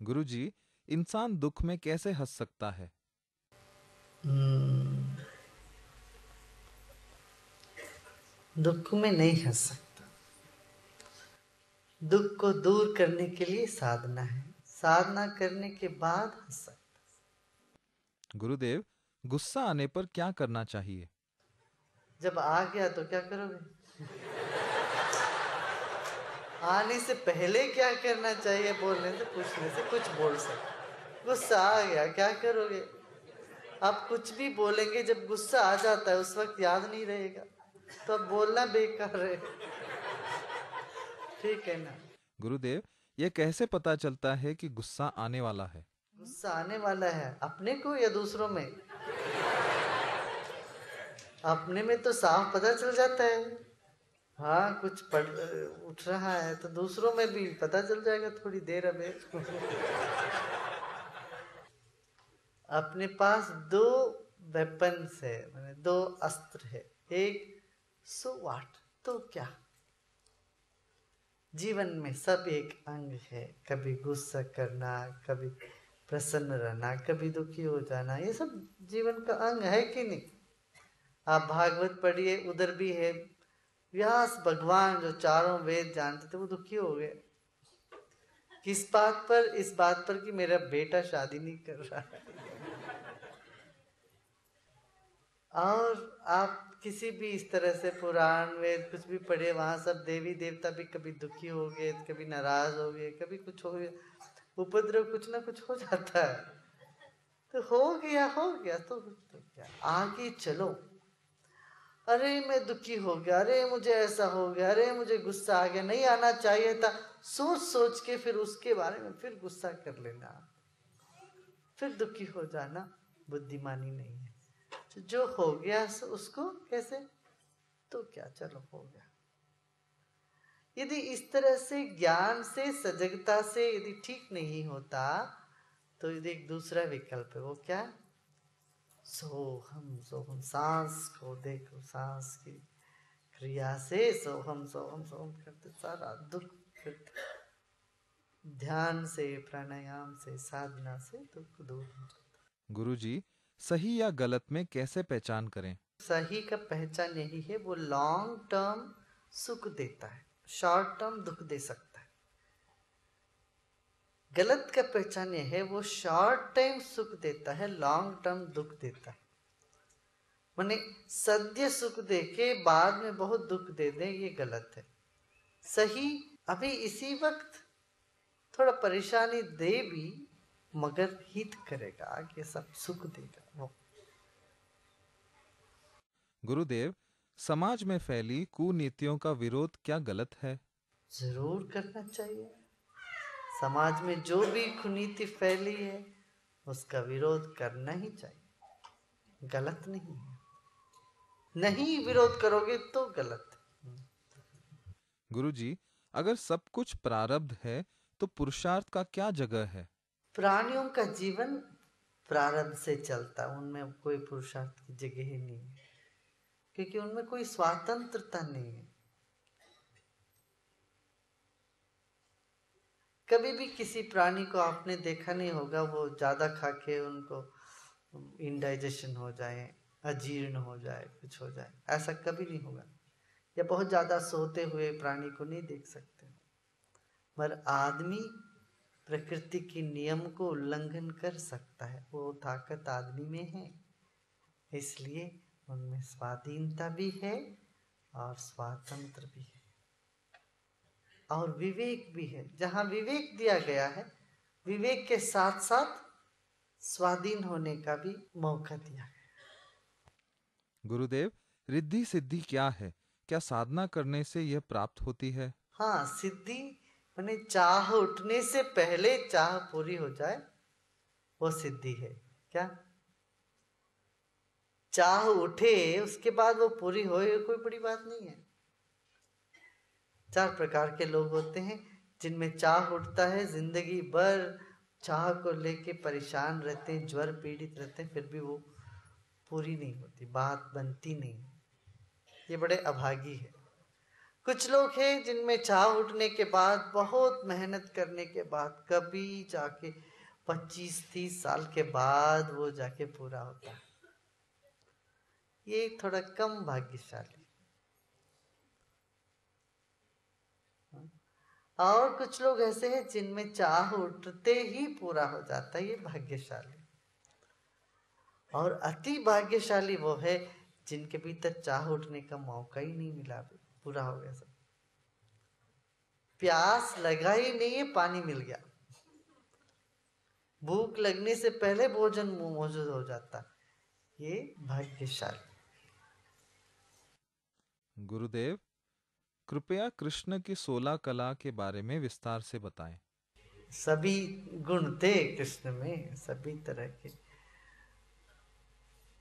गुरुजी, इंसान दुख में कैसे हंस सकता है? हम्म, दुख में नहीं हंस सकता। दुख को दूर करने के लिए साधना है, साधना करने के बाद हंस सकता। गुरुदेव, गुस्सा आने पर क्या करना चाहिए? जब आ गया तो क्या करोगे? आने से पहले क्या करना चाहिए? बोलने से, पूछने से कुछ बोल सकते। गुस्सा आ गया क्या करोगे? आप कुछ भी बोलेंगे, जब गुस्सा आ जाता है उस वक्त याद नहीं रहेगा, तो अब बोलना बेकार है। ठीक है ना? गुरुदेव, यह कैसे पता चलता है कि गुस्सा आने वाला है? गुस्सा आने वाला है अपने को या दूसरों में? अपने में तो साफ पता चल जाता है। हाँ, कुछ पढ़ उठ रहा है तो दूसरों में भी पता चल जाएगा थोड़ी देर अबे। अपने पास दो वेपन्स है, माने दो अस्त्र है। एक सो व्हाट, तो क्या? जीवन में सब एक अंग है। कभी गुस्सा करना, कभी प्रसन्न रहना, कभी दुखी हो जाना, ये सब जीवन का अंग है कि नहीं? आप भागवत पढ़िए, उधर भी है। व्यास भगवान जो चारों वेद जानते थे वो दुखी हो गए। किस बात पर? इस बात पर कि मेरा बेटा शादी नहीं कर रहा है। और आप किसी भी इस तरह से पुराण वेद कुछ भी पढ़े, वहां सब देवी देवता भी कभी दुखी हो गए, कभी नाराज हो गए, कभी कुछ हो गया, उपद्रव कुछ ना कुछ हो जाता है। तो हो गया तो क्या, आगे चलो। अरे मैं दुखी हो गया, अरे मुझे ऐसा हो गया, अरे मुझे गुस्सा आ गया, नहीं आना चाहिए था, सोच सोच के फिर उसके बारे में फिर गुस्सा कर लेना, फिर दुखी हो जाना, बुद्धिमानी नहीं है। तो जो हो गया उसको कैसे, तो क्या, चलो हो गया। यदि इस तरह से ज्ञान से, सजगता से यदि ठीक नहीं होता, तो यदि एक दूसरा विकल्प है, वो क्या? सोहम सोहम, सांस को देखो, सांस की क्रिया से सोहम सोहम सोहम करते सारा दुख करते, ध्यान से, प्राणायाम से, साधना से दुख दूर हो जाता। गुरुजी, सही या गलत में कैसे पहचान करें? सही का पहचान यही है, वो लॉन्ग टर्म सुख देता है, शॉर्ट टर्म दुख दे सकता है। गलत का पहचान यह है, वो शॉर्ट टाइम सुख देता है, लॉन्ग टर्म दुख देता है। माने सद्य सुख दे के बाद में बहुत दुख दे दे, ये गलत है। सही अभी इसी वक्त थोड़ा परेशानी दे भी, मगर हित करेगा, आगे सब सुख देगा वो। गुरुदेव, समाज में फैली कुनीतियों का विरोध क्या गलत है? जरूर करना चाहिए। समाज में जो भी कुनीति फैली है उसका विरोध करना ही चाहिए, गलत नहीं है। नहीं विरोध करोगे तो गलत है। गुरुजी, अगर सब कुछ प्रारब्ध है तो पुरुषार्थ का क्या जगह है? प्राणियों का जीवन प्रारब्ध से चलता, उनमें कोई पुरुषार्थ की जगह ही नहीं है, क्योंकि उनमें कोई स्वतंत्रता नहीं है। कभी भी किसी प्राणी को आपने देखा नहीं होगा, वो ज्यादा खा के उनको इंडाइजेशन हो जाए, अजीर्ण हो जाए, कुछ हो जाए, ऐसा कभी नहीं होगा। या बहुत ज्यादा सोते हुए प्राणी को नहीं देख सकते। पर आदमी प्रकृति के नियम को उल्लंघन कर सकता है, वो ताकत आदमी में है। इसलिए उनमें स्वाधीनता भी है और स्वातंत्र भी है और विवेक भी है। जहाँ विवेक दिया गया है, विवेक के साथ साथ स्वाधीन होने का भी मौका दिया गया। गुरुदेव, रिद्धि सिद्धि क्या है? क्या साधना करने से यह प्राप्त होती है? हाँ, सिद्धि माने चाह उठने से पहले चाह पूरी हो जाए, वो सिद्धि है। क्या? चाह उठे उसके बाद वो पूरी हो, ये कोई बड़ी बात नहीं है। 4 प्रकार के लोग होते हैं जिनमें चाह उठता है, जिंदगी भर चाह को लेके परेशान रहते हैं, ज्वर पीड़ित रहते हैं, फिर भी वो पूरी नहीं होती, बात बनती नहीं। ये बड़े अभागी है। कुछ लोग हैं जिनमें चाह उठने के बाद, बहुत मेहनत करने के बाद, कभी जाके 25-30 साल के बाद वो जाके पूरा होता है। ये थोड़ा कम भाग्यशाली। और कुछ लोग ऐसे हैं जिनमें चाह उठते ही पूरा हो जाता है, ये भाग्यशाली। और अति भाग्यशाली वो है जिनके भीतर चाह उठने का मौका ही नहीं मिला, पूरा हो गया सब। प्यास लगा ही नहीं है, पानी मिल गया। भूख लगने से पहले भोजन मुंह मौजूद हो जाता, ये भाग्यशाली। गुरुदेव, कृपया कृष्ण की 16 कला के बारे में विस्तार से बताएं। सभी गुण थे कृष्ण में, सभी तरह के।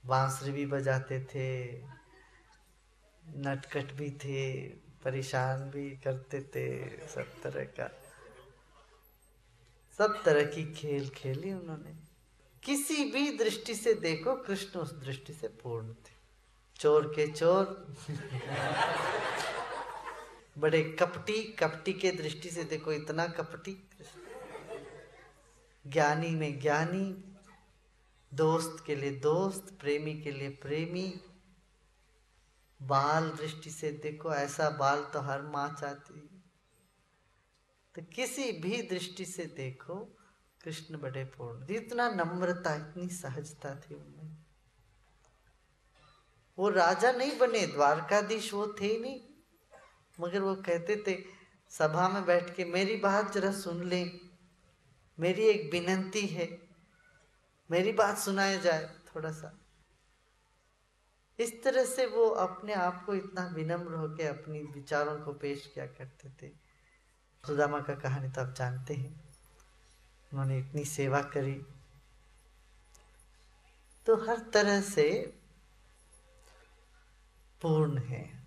बांसुरी भी बजाते थे, नटखट भी थे, परेशान भी करते थे, सब तरह का, सब तरह की खेल खेली उन्होंने। किसी भी दृष्टि से देखो कृष्ण उस दृष्टि से पूर्ण थे। चोर के चोर बड़े कपटी, कपटी के दृष्टि से देखो इतना कपटी। ज्ञानी में ज्ञानी, दोस्त के लिए दोस्त, प्रेमी के लिए प्रेमी। बाल दृष्टि से देखो, ऐसा बाल तो हर माँ चाहती। तो किसी भी दृष्टि से देखो कृष्ण बड़े पूर्ण। इतना नम्रता, इतनी सहजता थी उनमें। वो राजा नहीं बने, द्वारकाधीश वो थे ही नहीं, मगर वो कहते थे सभा में बैठ के, मेरी बात जरा सुन ले, मेरी एक विनती है, मेरी बात सुनाया जाए थोड़ा सा। इस तरह से वो अपने आप को इतना विनम्र होकर अपनी विचारों को पेश किया करते थे। सुदामा का कहानी तो आप जानते हैं, उन्होंने इतनी सेवा करी। तो हर तरह से पूर्ण है।